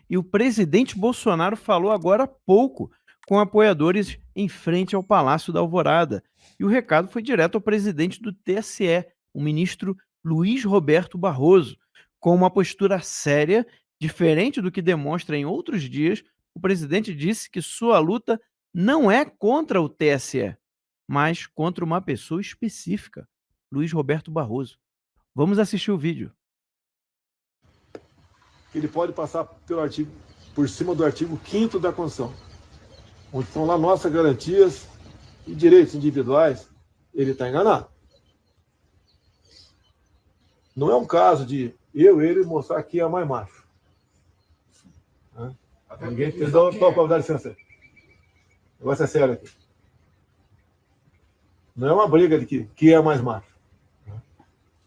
E o presidente Bolsonaro falou agora há pouco com apoiadores em frente ao Palácio da Alvorada. E o recado foi direto ao presidente do TSE, o ministro Luiz Roberto Barroso. Com uma postura séria, diferente do que demonstra em outros dias, o presidente disse que sua luta não é contra o TSE, mas contra uma pessoa específica, Luiz Roberto Barroso. Vamos assistir o vídeo. Ele pode passar por cima do artigo 5º da Constituição, onde estão lá nossas garantias e direitos individuais. Ele está enganado. Não é um caso de ele mostrar que é mais macho. Ninguém entendeu. Dá licença. O negócio é sério aqui. Não é uma briga de que é mais macho.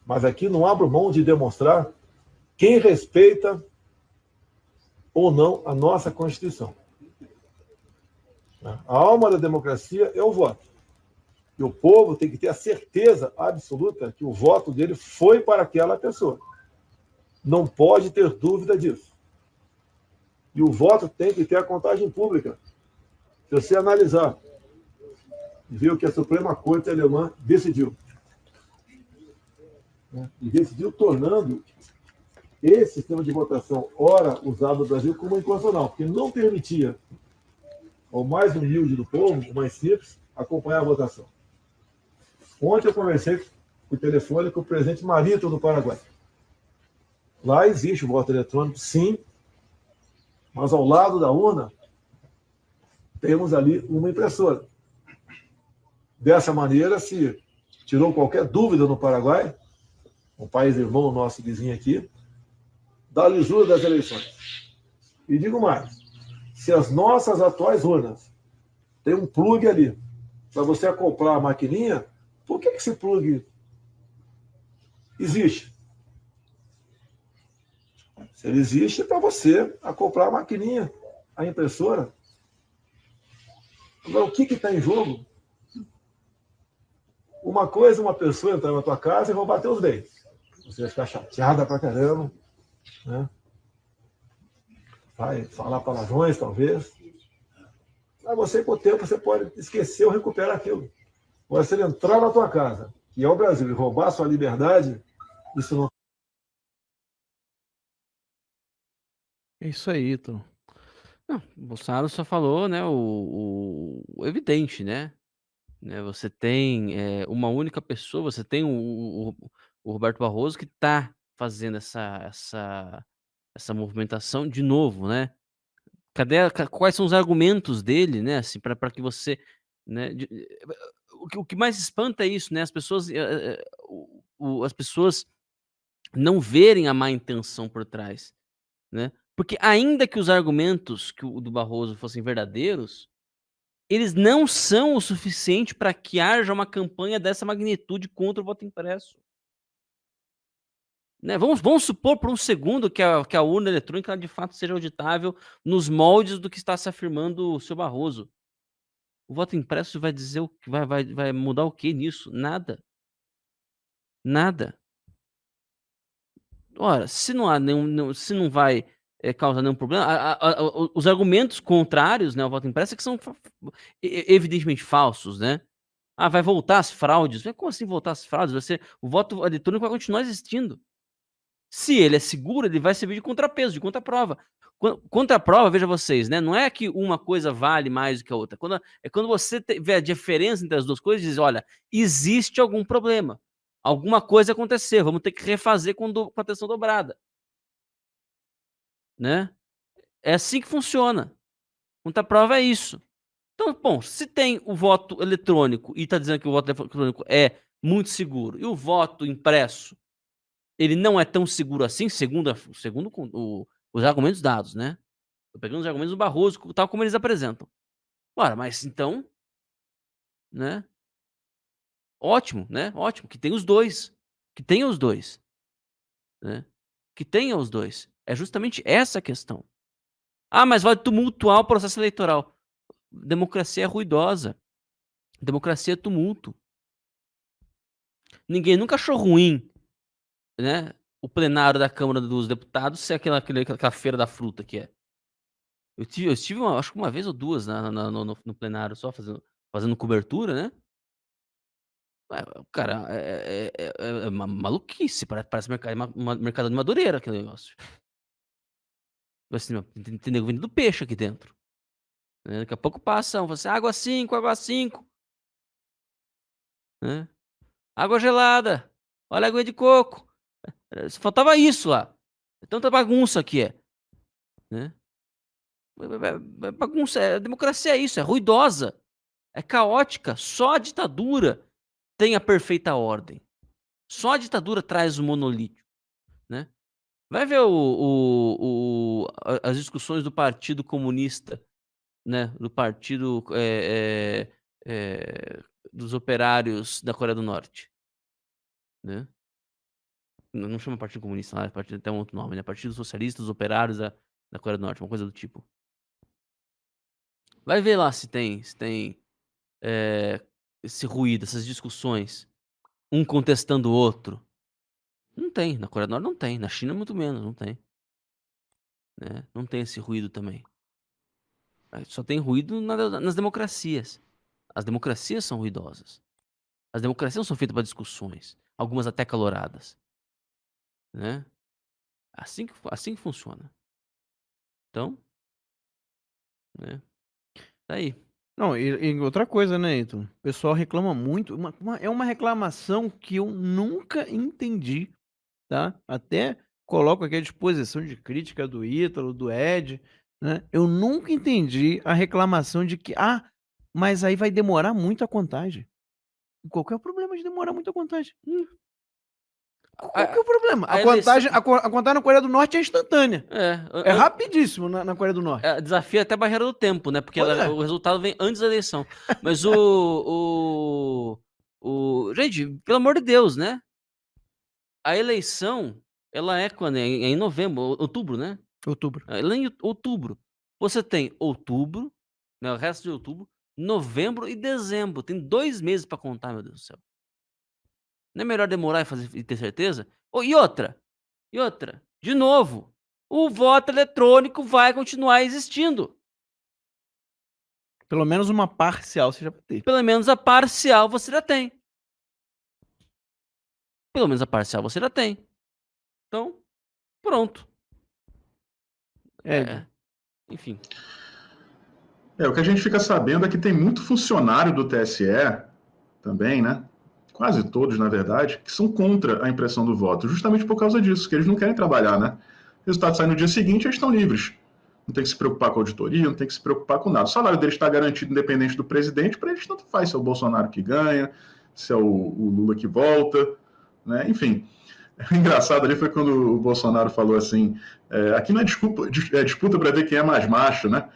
Mas aqui não abro mão de demonstrar quem respeita ou não a nossa Constituição. A alma da democracia é o voto. E o povo tem que ter a certeza absoluta que o voto dele foi para aquela pessoa. Não pode ter dúvida disso. E o voto tem que ter a contagem pública. Se você analisar e ver o que a Suprema Corte Alemã decidiu. E decidiu tornando esse sistema de votação, ora usado no Brasil, como inconstitucional, porque não permitia ao mais humilde do povo, o mais simples, acompanhar a votação. Ontem eu conversei por telefone com o presidente Marito do Paraguai. Lá existe o voto eletrônico, sim, mas ao lado da urna temos ali uma impressora. Dessa maneira, se tirou qualquer dúvida no Paraguai, um país irmão nosso vizinho aqui, da lisura das eleições. E digo mais, se as nossas atuais urnas têm um plug ali para você acoplar a maquininha, por que esse plug existe? Se ele existe, é para você acoplar a maquininha, a impressora. Agora, o que está em jogo? Uma coisa, uma pessoa entrar na tua casa e roubar teus bens. Você vai ficar chateada pra caramba, né? Vai falar palavrões, talvez. Mas você, com o tempo, você pode esquecer ou recuperar aquilo. Agora, se ele entrar na tua casa, que é o Brasil, e roubar a sua liberdade, isso não... É isso aí, Ítalo. Não, o Bolsonaro só falou, né, o evidente, né? Você tem uma única pessoa, você tem o Roberto Barroso que tá fazendo essa movimentação de novo, né? Quais são os argumentos dele, né, assim, para que você, né, o que mais espanta é isso, né, as pessoas, as pessoas não verem a má intenção por trás, né? Porque ainda que os argumentos o do Barroso fossem verdadeiros, eles não são o suficiente para que haja uma campanha dessa magnitude contra o voto impresso. Né, vamos supor por um segundo que a urna eletrônica de fato seja auditável nos moldes do que está se afirmando o seu Barroso. O voto impresso vai dizer o que vai mudar o que nisso? Nada. Nada. Ora, se não há se não vai causar nenhum problema, os argumentos contrários, né, ao voto impresso é que são evidentemente falsos, né? Ah, vai voltar as fraudes. Como assim voltar as fraudes? O voto eletrônico vai continuar existindo. Se ele é seguro, ele vai servir de contrapeso, de contraprova. Contraprova, veja vocês, né? Não é que uma coisa vale mais do que a outra. Quando você vê a diferença entre as duas coisas, diz: olha, existe algum problema. Alguma coisa aconteceu, vamos ter que refazer com atenção dobrada. Né? É assim que funciona. Contraprova é isso. Então, bom, se tem o voto eletrônico e está dizendo que o voto eletrônico é muito seguro e o voto impresso ele não é tão seguro assim, segundo os argumentos dados, né? Tô pegando os argumentos do Barroso, tal como eles apresentam. Ora, mas então, né? Ótimo, né? Ótimo, que tem os dois. Que tenha os dois. Né? Que tenha os dois. É justamente essa a questão. Ah, mas vai tumultuar o processo eleitoral. Democracia é ruidosa. Democracia é tumulto. Ninguém nunca achou ruim, né? O plenário da Câmara dos Deputados ser aquela feira da fruta que é. Eu estive acho que uma vez ou duas no plenário só fazendo cobertura, né? Cara, é uma maluquice, parece mercado de Madureira aquele negócio. Assim, tem nego vendendo peixe aqui dentro. Né? Daqui a pouco passa, você água 5, água 5. Né? Água gelada, olha a água de coco. Faltava isso lá. Tanta bagunça aqui né? Bagunça, a democracia é isso, é ruidosa, é caótica. Só a ditadura tem a perfeita ordem. Só a ditadura traz o monolítico, né? Vai ver as discussões do Partido Comunista, né? Do Partido dos Operários da Coreia do Norte, né? Não chama Partido Comunista, lá, partido até um outro nome, né? Partido Socialista dos Operários da Coreia do Norte, uma coisa do tipo. Vai ver lá se tem esse ruído, essas discussões, um contestando o outro. Não tem, na Coreia do Norte não tem, na China muito menos, não tem. Né? Não tem esse ruído também. Só tem ruído nas democracias. As democracias são ruidosas. As democracias não são feitas para discussões, algumas até caloradas. Né? Assim que funciona. Então, né? Tá aí. Não, e outra coisa, né, Ito? O pessoal reclama muito. É uma reclamação que eu nunca entendi, tá? Até coloco aqui à disposição de crítica do Ítalo, do Ed, né? Eu nunca entendi a reclamação de que, mas aí vai demorar muito a contagem. Qual que é o problema de demorar muito a contagem? Qual que é o problema? A contagem na Coreia do Norte é instantânea. É rapidíssimo na Coreia do Norte. Desafia até a barreira do tempo, né? Porque o resultado vem antes da eleição. Mas gente, pelo amor de Deus, né? A eleição, ela é quando? É em novembro, outubro, né? Outubro. Ela é em outubro. Você tem outubro, né? O resto de outubro, novembro e dezembro. Tem 2 meses pra contar, meu Deus do céu. Não é melhor demorar e ter certeza? E outra, de novo, o voto eletrônico vai continuar existindo. Pelo menos uma parcial você já vai ter. Pelo menos a parcial você já tem. Então, pronto. Enfim. O que a gente fica sabendo é que tem muito funcionário do TSE também, né? Quase todos, na verdade, que são contra a impressão do voto, justamente por causa disso, que eles não querem trabalhar, né? O resultado sai no dia seguinte, eles estão livres. Não tem que se preocupar com a auditoria, não tem que se preocupar com nada. O salário deles está garantido independente do presidente, para eles tanto faz se é o Bolsonaro que ganha, se é o Lula que volta, né? Enfim. O engraçado ali foi quando o Bolsonaro falou assim, aqui não é disputa para ver quem é mais macho, né?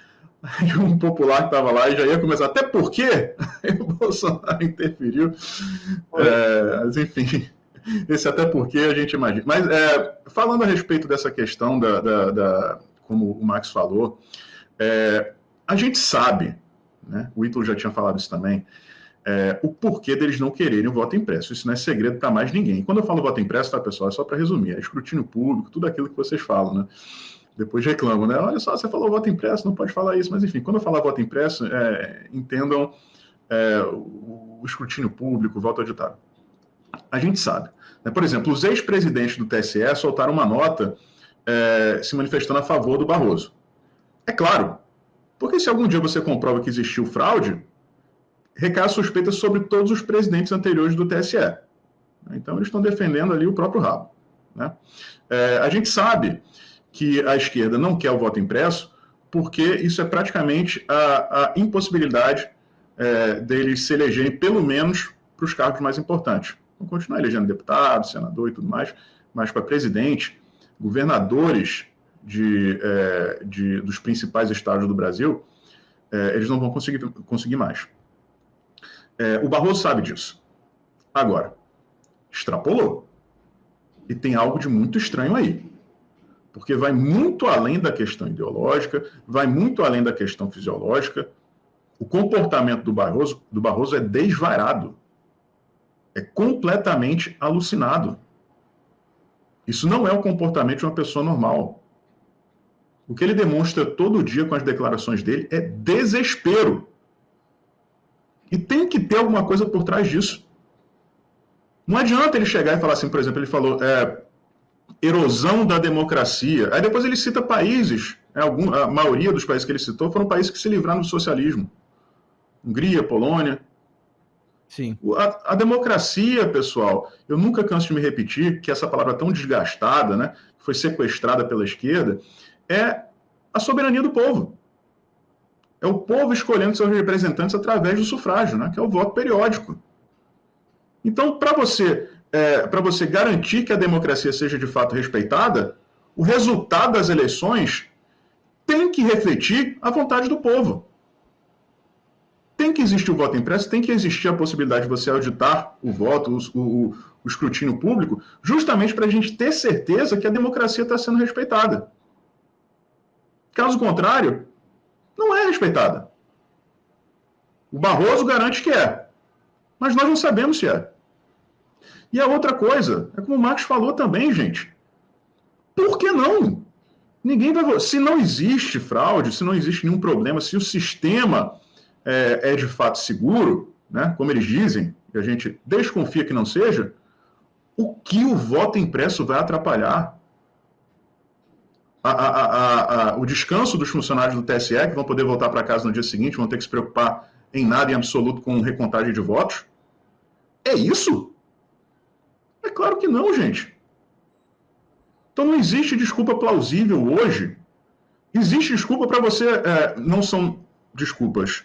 Aí um popular que estava lá e já ia começar, até porque o Bolsonaro interferiu. Mas, enfim, esse até porque a gente imagina. Mas, falando a respeito dessa questão, como o Max falou, a gente sabe, né, o Ítalo já tinha falado isso também, o porquê deles não quererem o voto impresso. Isso não é segredo para mais ninguém. Quando eu falo voto impresso, tá, pessoal, é só para resumir, é escrutínio público, tudo aquilo que vocês falam, né? Depois reclamam, né? Olha só, você falou voto impresso, não pode falar isso. Mas, enfim, quando eu falar voto impresso, entendam o escrutínio público, o voto auditado. A gente sabe. Né? Por exemplo, os ex-presidentes do TSE soltaram uma nota se manifestando a favor do Barroso. É claro, porque se algum dia você comprova que existiu fraude, recai a suspeita sobre todos os presidentes anteriores do TSE. Então, eles estão defendendo ali o próprio rabo. Né? A gente sabe que a esquerda não quer o voto impresso, porque isso é praticamente a impossibilidade deles se elegerem, pelo menos, para os cargos mais importantes. Vão continuar elegendo deputado, senador e tudo mais, mas para presidente, governadores dos principais estados do Brasil, eles não vão conseguir mais. O Barroso sabe disso. Agora, extrapolou. E tem algo de muito estranho aí. Porque vai muito além da questão ideológica, vai muito além da questão fisiológica. O comportamento do Barroso é desvairado. É completamente alucinado. Isso não é o comportamento de uma pessoa normal. O que ele demonstra todo dia com as declarações dele é desespero. E tem que ter alguma coisa por trás disso. Não adianta ele chegar e falar assim, por exemplo, ele falou erosão da democracia. Aí depois ele cita países, a maioria dos países que ele citou foram países que se livraram do socialismo. Hungria, Polônia. Sim. A democracia, pessoal, eu nunca canso de me repetir que essa palavra tão desgastada, né, que foi sequestrada pela esquerda, é a soberania do povo. É o povo escolhendo seus representantes através do sufrágio, né, que é o voto periódico. Então, para você garantir que a democracia seja de fato respeitada, o resultado das eleições tem que refletir a vontade do povo. Tem que existir o voto impresso, tem que existir a possibilidade de você auditar o voto, o escrutínio público, justamente para a gente ter certeza que a democracia está sendo respeitada. Caso contrário, não é respeitada. O Barroso garante que é, mas nós não sabemos se é. E a outra coisa, é como o Marcos falou também, gente. Por que não? Ninguém vai. Se não existe fraude, se não existe nenhum problema, se o sistema é de fato seguro, né, como eles dizem, e a gente desconfia que não seja, o que o voto impresso vai atrapalhar? O descanso dos funcionários do TSE, que vão poder voltar para casa no dia seguinte, vão ter que se preocupar em nada em absoluto com recontagem de votos? É isso? É claro que não, gente. Então não existe desculpa plausível hoje. Existe desculpa para você... não são desculpas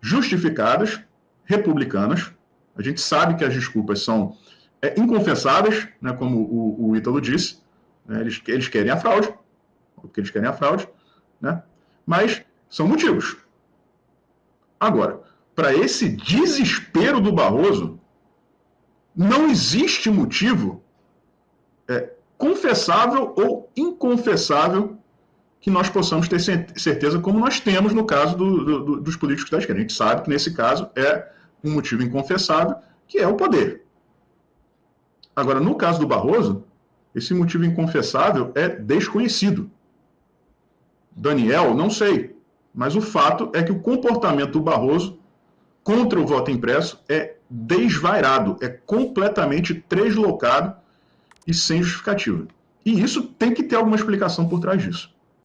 justificadas, republicanas. A gente sabe que as desculpas são inconfessáveis, né, como o Ítalo disse. Né, eles querem a fraude, porque eles querem a fraude, né, mas são motivos. Agora, para esse desespero do Barroso, não existe motivo confessável ou inconfessável que nós possamos ter certeza, como nós temos no caso dos políticos da esquerda. A gente sabe que, nesse caso, é um motivo inconfessável, que é o poder. Agora, no caso do Barroso, esse motivo inconfessável é desconhecido. Daniel, não sei, mas o fato é que o comportamento do Barroso contra o voto impresso é desvairado, é completamente deslocado e sem justificativa. E isso tem que ter alguma explicação por trás disso.